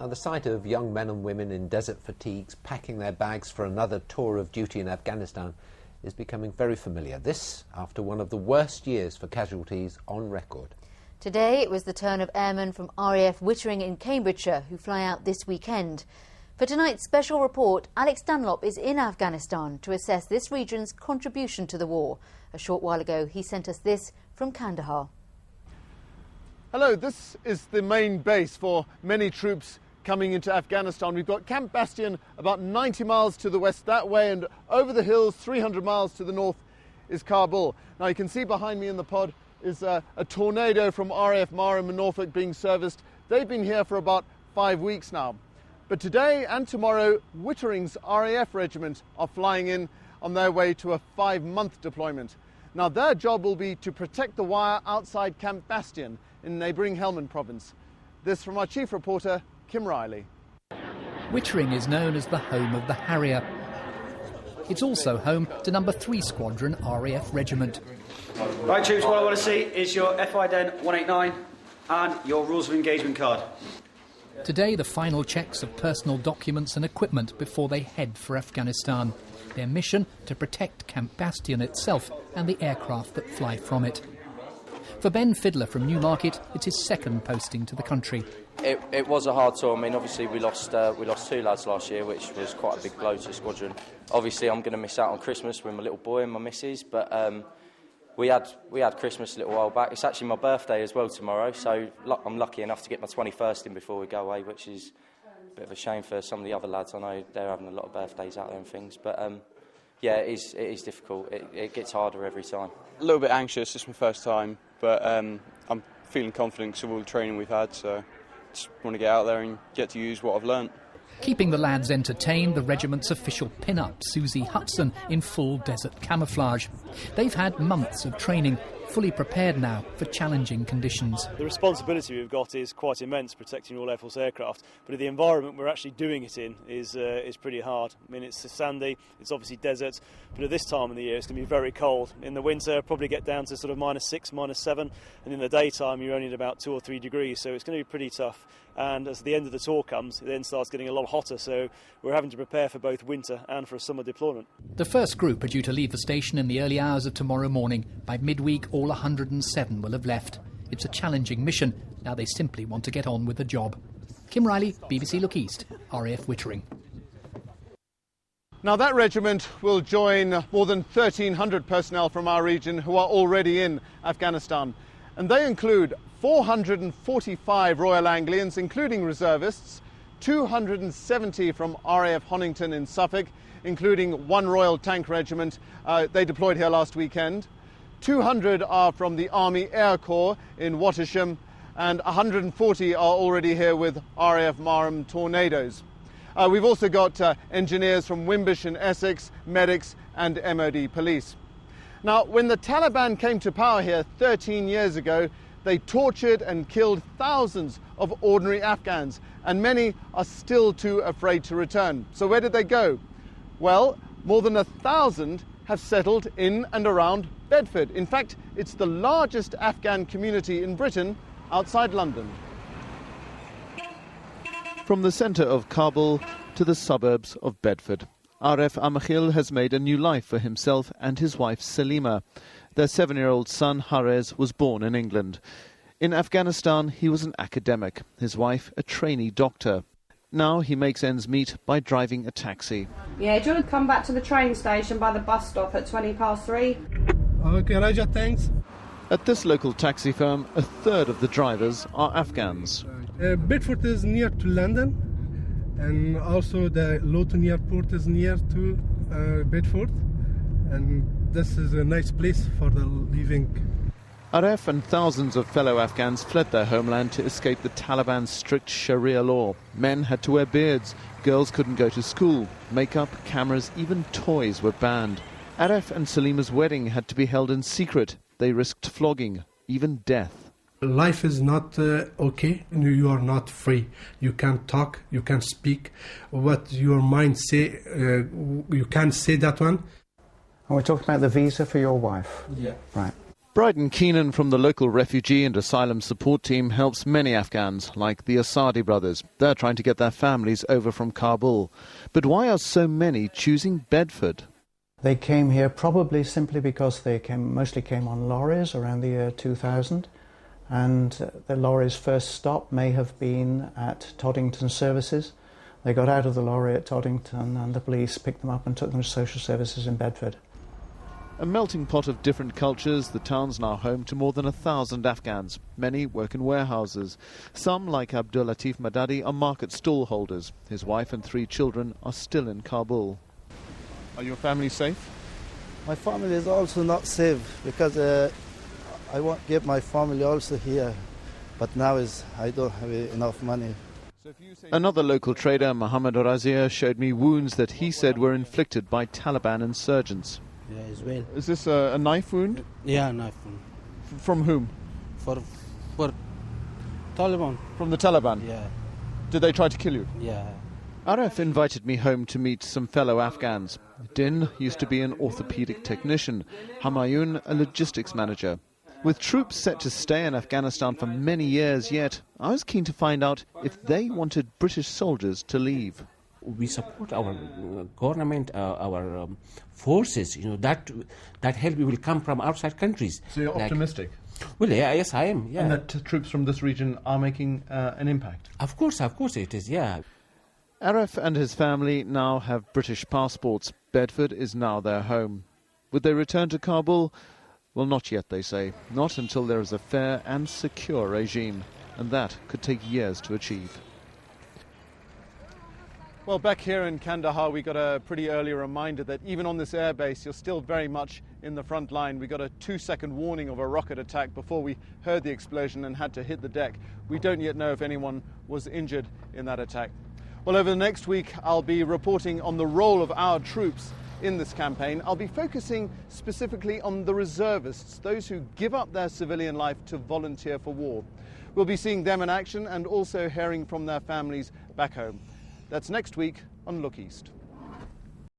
Now, the sight of young men and women in desert fatigues packing their bags for another tour of duty in Afghanistan is becoming very familiar. This after one of the worst years for casualties on record. Today it was the turn of airmen from RAF Wittering in Cambridgeshire who fly out this weekend. For tonight's special report, Alex Dunlop is in Afghanistan to assess this region's contribution to the war. A short while ago he sent us this from Kandahar. Hello, this is the main base for many troops coming into Afghanistan. We've got Camp Bastion about 90 miles to the west that way, and over the hills 300 miles to the north is Kabul. Now you can see behind me in the pod is a Tornado from RAF Marham in Norfolk being serviced. They've been here for about 5 weeks now. But today and tomorrow, Wittering's RAF Regiment are flying in on their way to a 5-month deployment. Now their job will be to protect the wire outside Camp Bastion in neighbouring Helmand province. This from our chief reporter, Kim Riley. Wittering is known as the home of the Harrier. It's also home to No. 3 Squadron RAF Regiment. Right, troops, what I want to see is your FIDEN 189 and your Rules of Engagement card. Today, the final checks of personal documents and equipment before they head for Afghanistan. Their mission, to protect Camp Bastion itself and the aircraft that fly from it. For Ben Fiddler from Newmarket, it's his second posting to the country. It was a hard tour. I mean, obviously we lost 2 lads last year, which was quite a big blow to the squadron. Obviously, I'm going to miss out on Christmas with my little boy and my missus, but we had Christmas a little while back. It's actually my birthday as well tomorrow, so I'm lucky enough to get my 21st in before we go away, which is a bit of a shame for some of the other lads. I know they're having a lot of birthdays out there and things, but yeah, it is difficult. It gets harder every time. A little bit anxious. It's my first time, but I'm feeling confident because of all the training we've had, so just want to get out there and get to use what I've learnt. Keeping the lads entertained, the regiment's official pin-up, Susie Hudson, in full desert camouflage. They've had months of training, fully prepared now for challenging conditions. The responsibility we've got is quite immense, protecting all Air Force aircraft, but the environment we're actually doing it in is pretty hard. I mean, it's sandy, it's obviously desert, but at this time of the year it's going to be very cold. In the winter, probably get down to sort of -6, -7, and in the daytime you're only at about 2 or 3 degrees, so it's going to be pretty tough. And as the end of the tour comes, it then starts getting a lot hotter, so we're having to prepare for both winter and for a summer deployment. The first group are due to leave the station in the early hours of tomorrow morning. By midweek, all 107 will have left. It's a challenging mission. Now they simply want to get on with the job. Kim Riley, BBC Look East, RAF Wittering. Now that regiment will join more than 1,300 personnel from our region who are already in Afghanistan. And they include 445 Royal Anglians, including reservists, 270 from RAF Honington in Suffolk, including 1 Royal Tank Regiment. They deployed here last weekend. 200 are from the Army Air Corps in Wattisham, and 140 are already here with RAF Marham Tornadoes. We've also got engineers from Wimbish in Essex, medics and MOD police. Now, when the Taliban came to power here 13 years ago, they tortured and killed thousands of ordinary Afghans, and many are still too afraid to return. So where did they go? Well, more than 1,000 have settled in and around Bedford. In fact, it's the largest Afghan community in Britain outside London. From the centre of Kabul to the suburbs of Bedford, RF Amakhil has made a new life for himself and his wife Salima. Their 7-year-old son Harez was born in England. In Afghanistan, he was an academic, his wife a trainee doctor. Now he makes ends meet by driving a taxi. Yeah, do you want to come back to the train station by the bus stop at 3:20? Okay, Raja, thanks. At this local taxi firm, a third of the drivers are Afghans. Bedford is near to London, and also the Luton Airport is near to Bedford, and this is a nice place for the living. Aref and thousands of fellow Afghans fled their homeland to escape the Taliban's strict Sharia law. Men had to wear beards, girls couldn't go to school, makeup, cameras, even toys were banned. Aref and Salima's wedding had to be held in secret. They risked flogging, even death. Life is not okay. You are not free. You can't talk, you can't speak. What your mind say, you can't say that one. Oh, we're talking about the visa for your wife? Yeah. Right. Bryden Keenan from the local refugee and asylum support team helps many Afghans, like the Asadi brothers. They're trying to get their families over from Kabul. But why are so many choosing Bedford? They came here probably simply because they mostly came on lorries around the year 2000. And the lorry's first stop may have been at Toddington Services. They got out of the lorry at Toddington and the police picked them up and took them to social services in Bedford. A melting pot of different cultures, the town's now home to more than 1,000 Afghans. Many work in warehouses. Some, like Abdul Latif Madadi, are market stall holders. His wife and 3 children are still in Kabul. Are your family safe? My family is also not safe because I want to get my family also here. But now I don't have enough money. Another local trader, Mohammed Razia, showed me wounds that he said were inflicted by Taliban insurgents. Yeah, as well. Is this a knife wound? Yeah, knife wound. From whom? For Taliban. From the Taliban? Yeah. Did they try to kill you? Yeah. RAF invited me home to meet some fellow Afghans. Din used to be an orthopedic technician, Humayun a logistics manager. With troops set to stay in Afghanistan for many years yet, I was keen to find out if they wanted British soldiers to leave. We support our government, our forces. You know that help will come from outside countries. So you're optimistic? Well, yeah, yes, I am. Yeah. And that troops from this region are making an impact? Of course it is. Yeah. Arif and his family now have British passports. Bedford is now their home. Would they return to Kabul? Well, not yet, they say. Not until there is a fair and secure regime. And that could take years to achieve. Well, back here in Kandahar, we got a pretty early reminder that even on this airbase, you're still very much in the front line. We got a 2-second warning of a rocket attack before we heard the explosion and had to hit the deck. We don't yet know if anyone was injured in that attack. Well, over the next week, I'll be reporting on the role of our troops in this campaign. I'll be focusing specifically on the reservists, those who give up their civilian life to volunteer for war. We'll be seeing them in action and also hearing from their families back home. That's next week on Look East.